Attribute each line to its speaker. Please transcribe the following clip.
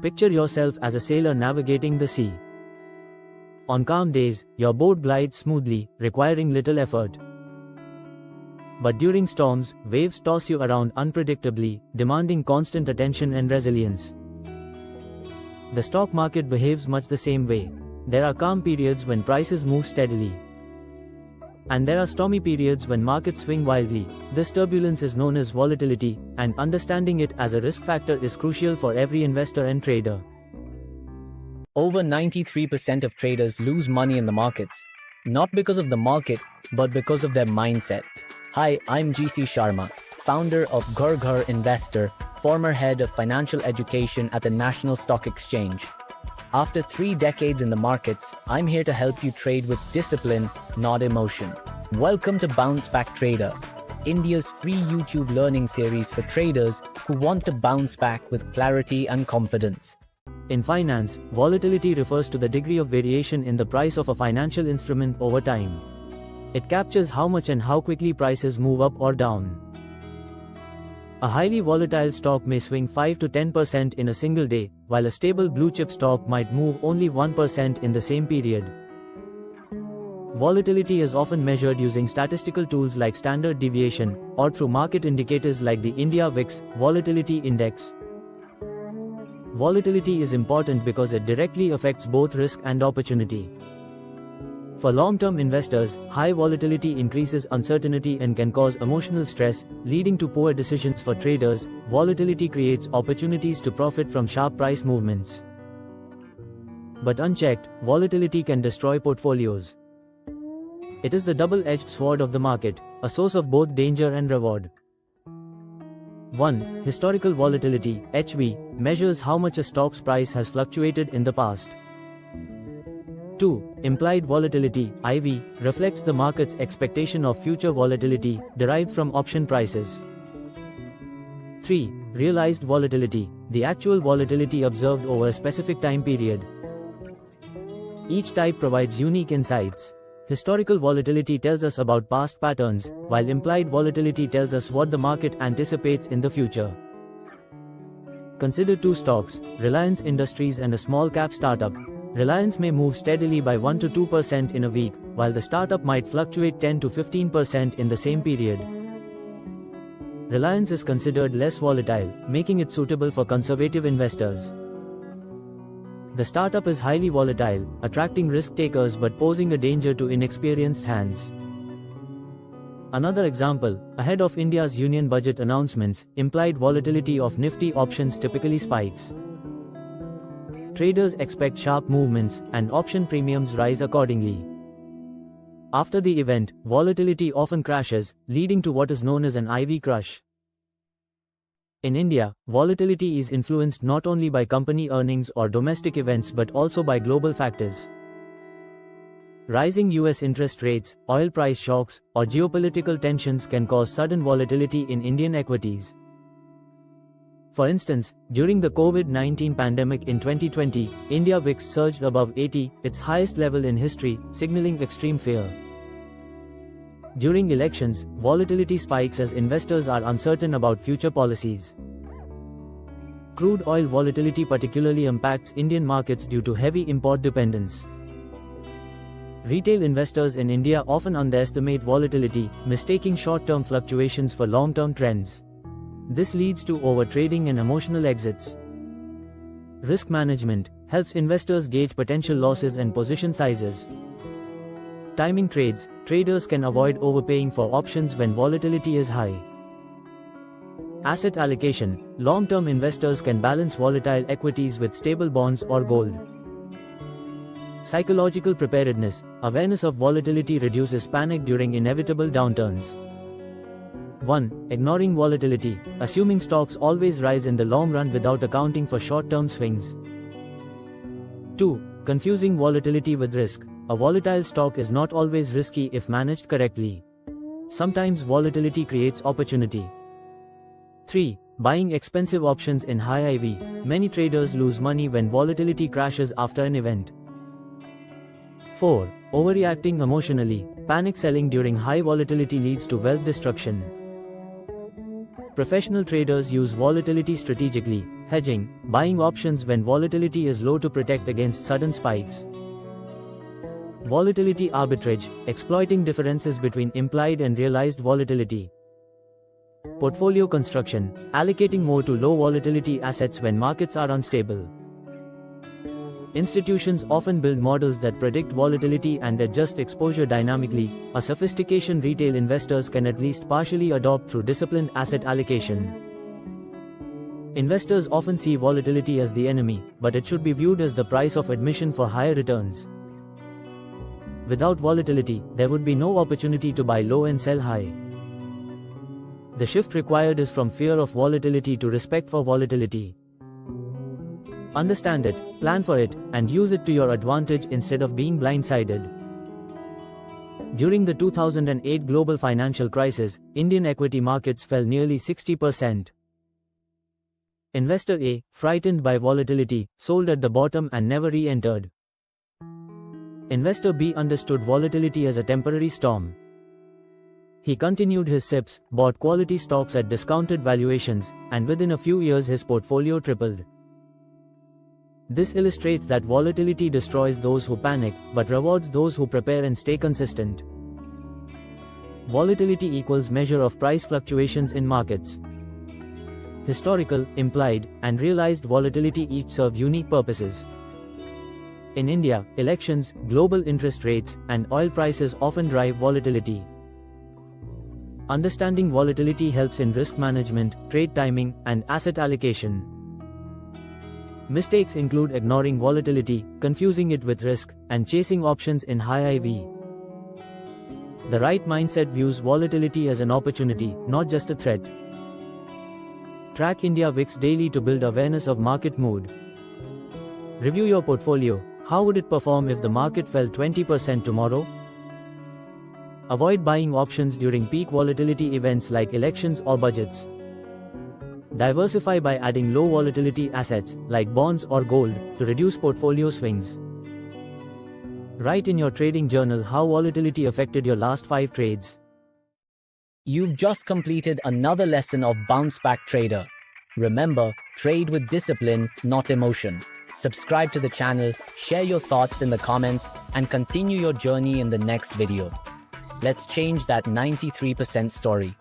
Speaker 1: Picture yourself as a sailor navigating the sea. On calm days, your boat glides smoothly, requiring little effort. But during storms, waves toss you around unpredictably, demanding constant attention and resilience. The stock market behaves much the same way. There are calm periods when prices move steadily. And there are stormy periods when markets swing wildly. This turbulence is known as volatility, and understanding it as a risk factor is crucial for every investor and trader.
Speaker 2: Over 93% of traders lose money in the markets, not because of the market, but because of their mindset. Hi, I'm GC Sharma, founder of Ghar Ghar Investor, former head of financial education at the National Stock Exchange. After 3 decades in the markets, I'm here to help you trade with discipline, not emotion. Welcome to Bounce Back Trader, India's free YouTube learning series for traders who want to bounce back with clarity and confidence.
Speaker 1: In finance, volatility refers to the degree of variation in the price of a financial instrument over time. It captures how much and how quickly prices move up or down. A highly volatile stock may swing 5 to 10% in a single day, while a stable blue-chip stock might move only 1% in the same period. Volatility is often measured using statistical tools like standard deviation, or through market indicators like the India VIX Volatility Index. Volatility is important because it directly affects both risk and opportunity. For long-term investors, high volatility increases uncertainty and can cause emotional stress, leading to poor decisions. For traders, volatility creates opportunities to profit from sharp price movements. But unchecked, volatility can destroy portfolios. It is the double-edged sword of the market, a source of both danger and reward. 1. Historical volatility, HV, measures how much a stock's price has fluctuated in the past. 2. Implied volatility, IV, reflects the market's expectation of future volatility, derived from option prices. 3. Realized volatility, the actual volatility observed over a specific time period. Each type provides unique insights. Historical volatility tells us about past patterns, while implied volatility tells us what the market anticipates in the future. Consider 2 stocks, Reliance Industries and a small-cap startup. Reliance may move steadily by 1 to 2% in a week, while the startup might fluctuate 10 to 15% in the same period. Reliance is considered less volatile, making it suitable for conservative investors. The startup is highly volatile, attracting risk takers but posing a danger to inexperienced hands. Another example, ahead of India's Union Budget announcements, implied volatility of Nifty options typically spikes. Traders expect sharp movements, and option premiums rise accordingly. After the event, volatility often crashes, leading to what is known as an IV crush. In India, volatility is influenced not only by company earnings or domestic events but also by global factors. Rising US interest rates, oil price shocks, or geopolitical tensions can cause sudden volatility in Indian equities. For instance, during the COVID-19 pandemic in 2020, India VIX surged above 80, its highest level in history, signaling extreme fear. During elections, volatility spikes as investors are uncertain about future policies. Crude oil volatility particularly impacts Indian markets due to heavy import dependence. Retail investors in India often underestimate volatility, mistaking short-term fluctuations for long-term trends. This leads to overtrading and emotional exits. Risk management helps investors gauge potential losses and position sizes. Timing trades, traders can avoid overpaying for options when volatility is high. Asset allocation, long-term investors can balance volatile equities with stable bonds or gold. Psychological preparedness, awareness of volatility reduces panic during inevitable downturns. 1. Ignoring volatility, assuming stocks always rise in the long run without accounting for short-term swings. 2. Confusing volatility with risk. A volatile stock is not always risky if managed correctly. Sometimes volatility creates opportunity. 3. Buying expensive options in high IV. Many traders lose money when volatility crashes after an event. 4. Overreacting emotionally. Panic selling during high volatility leads to wealth destruction. Professional traders use volatility strategically, Hedging, buying options when volatility is low to protect against sudden spikes. Volatility arbitrage, exploiting differences between implied and realized volatility. Portfolio construction, allocating more to low volatility assets when markets are unstable. Institutions often build models that predict volatility and adjust exposure dynamically, a sophistication retail investors can at least partially adopt through disciplined asset allocation. Investors often see volatility as the enemy, but it should be viewed as the price of admission for higher returns. Without volatility, there would be no opportunity to buy low and sell high. The shift required is from fear of volatility to respect for volatility. Understand it, plan for it, and use it to your advantage instead of being blindsided. During the 2008 global financial crisis, Indian equity markets fell nearly 60%. Investor A, frightened by volatility, sold at the bottom and never re-entered. Investor B understood volatility as a temporary storm. He continued his SIPs, bought quality stocks at discounted valuations, and within a few years his portfolio tripled. This illustrates that volatility destroys those who panic, but rewards those who prepare and stay consistent. Volatility equals measure of price fluctuations in markets. Historical, implied, and realized volatility each serve unique purposes. In India, elections, global interest rates, and oil prices often drive volatility. Understanding volatility helps in risk management, trade timing, and asset allocation. Mistakes include ignoring volatility, confusing it with risk, and chasing options in high IV. The right mindset views volatility as an opportunity, not just a threat. Track India VIX daily to build awareness of market mood. Review your portfolio. How would it perform if the market fell 20% tomorrow? Avoid buying options during peak volatility events like elections or budgets. Diversify by adding low volatility assets, like bonds or gold, to reduce portfolio swings. Write in your trading journal how volatility affected your last 5 trades.
Speaker 2: You've just completed another lesson of Bounce Back Trader. Remember, trade with discipline, not emotion. Subscribe to the channel, share your thoughts in the comments, and continue your journey in the next video. Let's change that 93% story.